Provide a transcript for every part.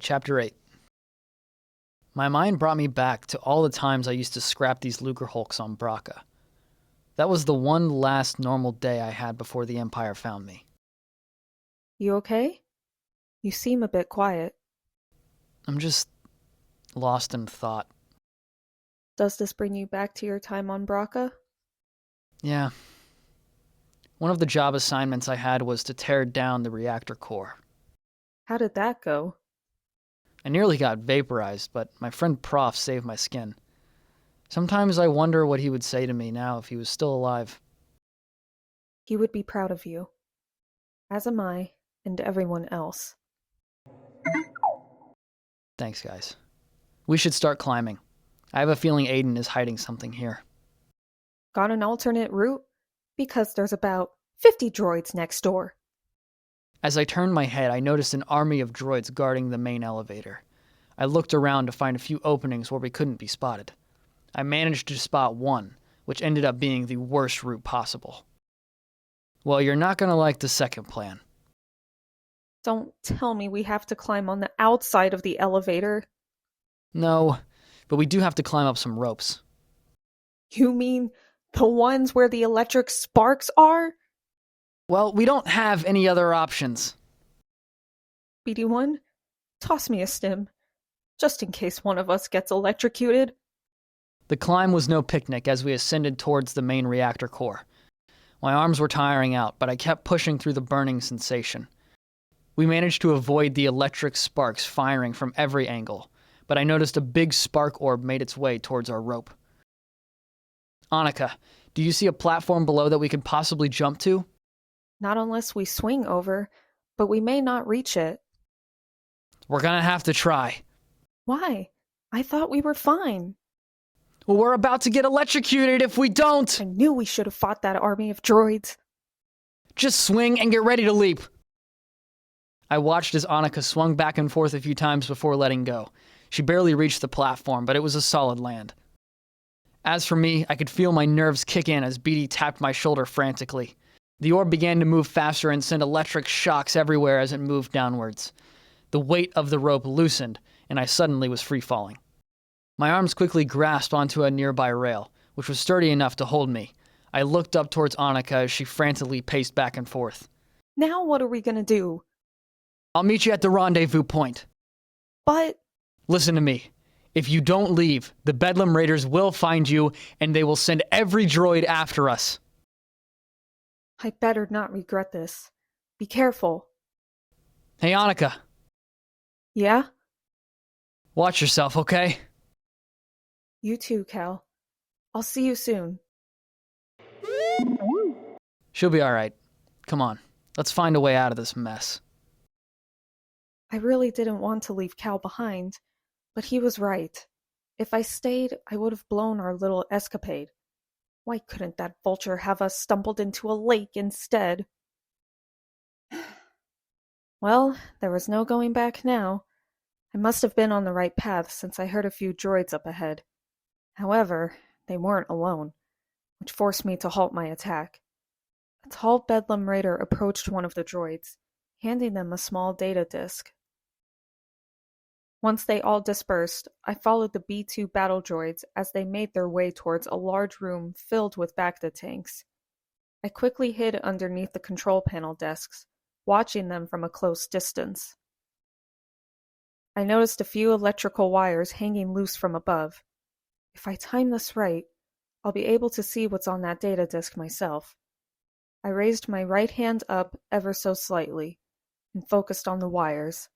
Chapter 8. My mind brought me back to all the times I used to scrap these Lucrehulks on Braca. That was the one last normal day I had before the Empire found me. You okay? You seem a bit quiet. I'm just lost in thought. Does this bring you back to your time on Braca? Yeah. One of the job assignments I had was to tear down the reactor core. How did that go? I nearly got vaporized, but my friend Prof saved my skin. Sometimes I wonder what he would say to me now if he was still alive. He would be proud of you. As am I, and everyone else. Thanks, guys. We should start climbing. I have a feeling Aiden is hiding something here. Got an alternate route? Because there's about 50 droids next door. As I turned my head, I noticed an army of droids guarding the main elevator. I looked around to find a few openings where we couldn't be spotted. I managed to spot one, which ended up being the worst route possible. Well, you're not going to like the second plan. Don't tell me we have to climb on the outside of the elevator. No, but we do have to climb up some ropes. You mean the ones where the electric sparks are? Well, we don't have any other options. BD1, toss me a stim, just in case one of us gets electrocuted. The climb was no picnic as we ascended towards the main reactor core. My arms were tiring out, but I kept pushing through the burning sensation. We managed to avoid the electric sparks firing from every angle, but I noticed a big spark orb made its way towards our rope. Anika, do you see a platform below that we could possibly jump to? Not unless we swing over, but we may not reach it. We're gonna have to try. Why? I thought we were fine. Well, we're about to get electrocuted if we don't! I knew we should have fought that army of droids. Just swing and get ready to leap. I watched as Anika swung back and forth a few times before letting go. She barely reached the platform, but it was a solid land. As for me, I could feel my nerves kick in as BD tapped my shoulder frantically. The orb began to move faster and send electric shocks everywhere as it moved downwards. The weight of the rope loosened, and I suddenly was free falling. My arms quickly grasped onto a nearby rail, which was sturdy enough to hold me. I looked up towards Anika as she frantically paced back and forth. Now what are we gonna do? I'll meet you at the rendezvous point. But... Listen to me. If you don't leave, the Bedlam Raiders will find you, and they will send every droid after us. I better not regret this. Be careful. Hey, Anika. Yeah? Watch yourself, okay? You too, Cal. I'll see you soon. She'll be alright. Come on, let's find a way out of this mess. I really didn't want to leave Cal behind, but he was right. If I stayed, I would have blown our little escapade. Why couldn't that vulture have us stumbled into a lake instead? Well, there was no going back now. I must have been on the right path since I heard a few droids up ahead. However, they weren't alone, which forced me to halt my attack. A tall Bedlam Raider approached one of the droids, handing them a small data disk. Once they all dispersed, I followed the B-2 battle droids as they made their way towards a large room filled with Bacta tanks. I quickly hid underneath the control panel desks, watching them from a close distance. I noticed a few electrical wires hanging loose from above. If I time this right, I'll be able to see what's on that data disk myself. I raised my right hand up ever so slightly and focused on the wires.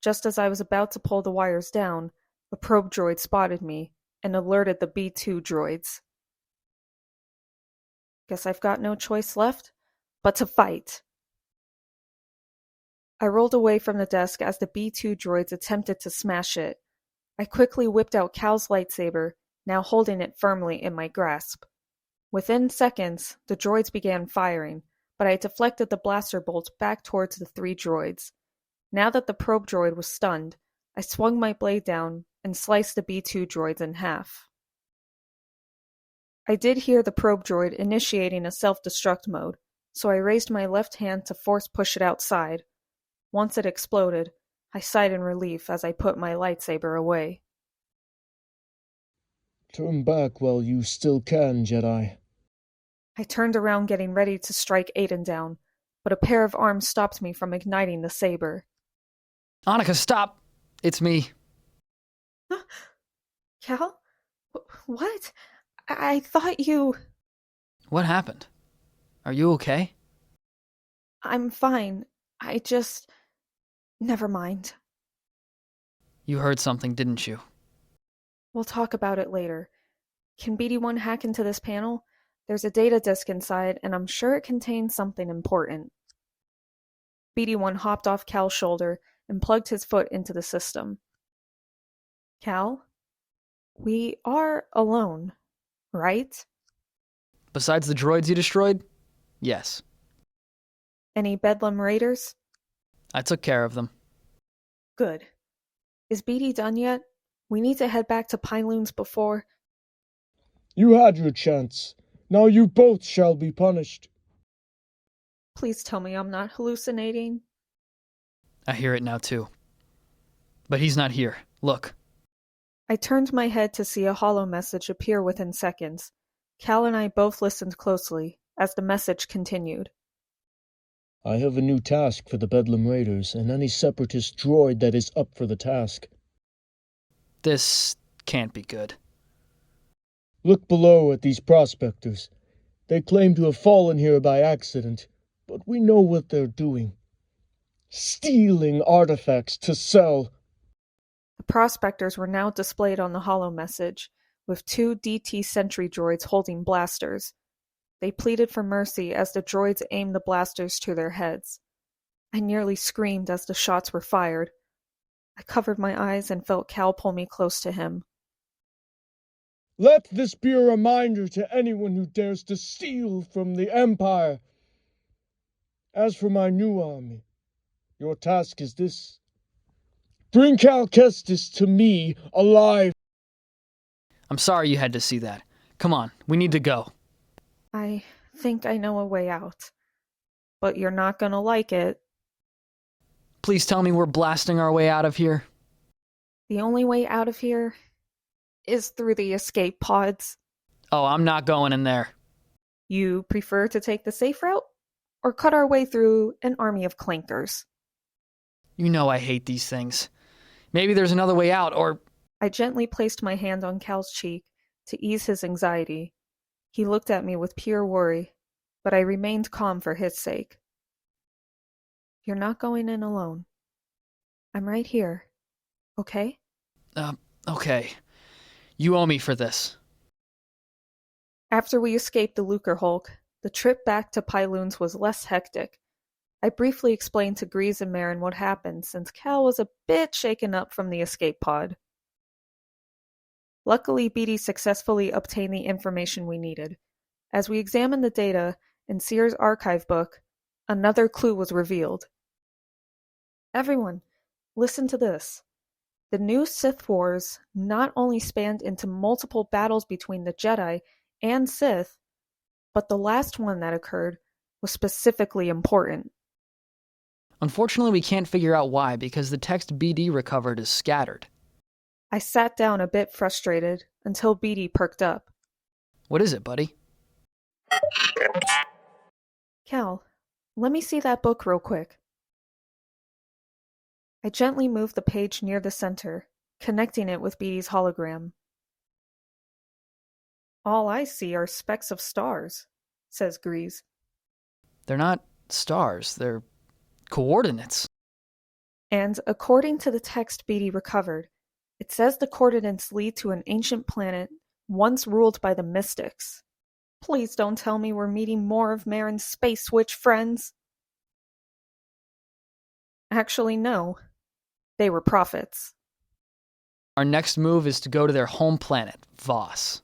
Just as I was about to pull the wires down, a probe droid spotted me and alerted the B-2 droids. Guess I've got no choice left but to fight. I rolled away from the desk as the B-2 droids attempted to smash it. I quickly whipped out Cal's lightsaber, now holding it firmly in my grasp. Within seconds, the droids began firing, but I deflected the blaster bolt back towards the three droids. Now that the probe droid was stunned, I swung my blade down and sliced the B-2 droids in half. I did hear the probe droid initiating a self-destruct mode, so I raised my left hand to force push it outside. Once it exploded, I sighed in relief as I put my lightsaber away. Turn back while you still can, Jedi. I turned around getting ready to strike Aiden down, but a pair of arms stopped me from igniting the saber. Anika, stop! It's me. Cal? What? I thought you... What happened? Are you okay? I'm fine. I just... Never mind. You heard something, didn't you? We'll talk about it later. Can BD-1 hack into this panel? There's a data disk inside, and I'm sure it contains something important. BD-1 hopped off Cal's shoulder and plugged his foot into the system. Cal? We are alone, right? Besides the droids you destroyed? Yes. Any Bedlam raiders? I took care of them. Good. Is BD done yet? We need to head back to Pyloon's before... You had your chance. Now you both shall be punished. Please tell me I'm not hallucinating. I hear it now too. But he's not here. Look. I turned my head to see a holo message appear within seconds. Cal and I both listened closely as the message continued. I have a new task for the Bedlam Raiders and any separatist droid that is up for the task. This can't be good. Look below at these prospectors. They claim to have fallen here by accident, but we know what they're doing. Stealing artifacts to sell. The prospectors were now displayed on the holo message, with 2 DT sentry droids holding blasters. They pleaded for mercy as the droids aimed the blasters to their heads. I nearly screamed as the shots were fired. I covered my eyes and felt Cal pull me close to him. Let this be a reminder to anyone who dares to steal from the Empire. As for my new army, your task is this. Bring Cal Kestis to me alive. I'm sorry you had to see that. Come on, we need to go. I think I know a way out. But you're not gonna like it. Please tell me we're blasting our way out of here. The only way out of here is through the escape pods. Oh, I'm not going in there. You prefer to take the safe route? Or cut our way through an army of clankers? You know I hate these things. Maybe there's another way out, or... I gently placed my hand on Cal's cheek to ease his anxiety. He looked at me with pure worry, but I remained calm for his sake. You're not going in alone. I'm right here. Okay? Okay. You owe me for this. After we escaped the Lucrehulk, the trip back to Pyloon's was less hectic. I briefly explained to Grease and Marin what happened since Cal was a bit shaken up from the escape pod. Luckily, BD successfully obtained the information we needed. As we examined the data in Seer's archive book, another clue was revealed. Everyone, listen to this. The new Sith Wars not only spanned into multiple battles between the Jedi and Sith, but the last one that occurred was specifically important. Unfortunately, we can't figure out why because the text BD recovered is scattered. I sat down a bit frustrated until BD perked up. What is it, buddy? Cal, let me see that book real quick. I gently moved the page near the center, connecting it with BD's hologram. All I see are specks of stars, says Grease. They're not stars, they're coordinates. And according to the text BD recovered, it says the coordinates lead to an ancient planet once ruled by the Mystics. Please don't tell me we're meeting more of Marin's space witch friends. Actually, no. They were prophets. Our next move is to go to their home planet, Voss.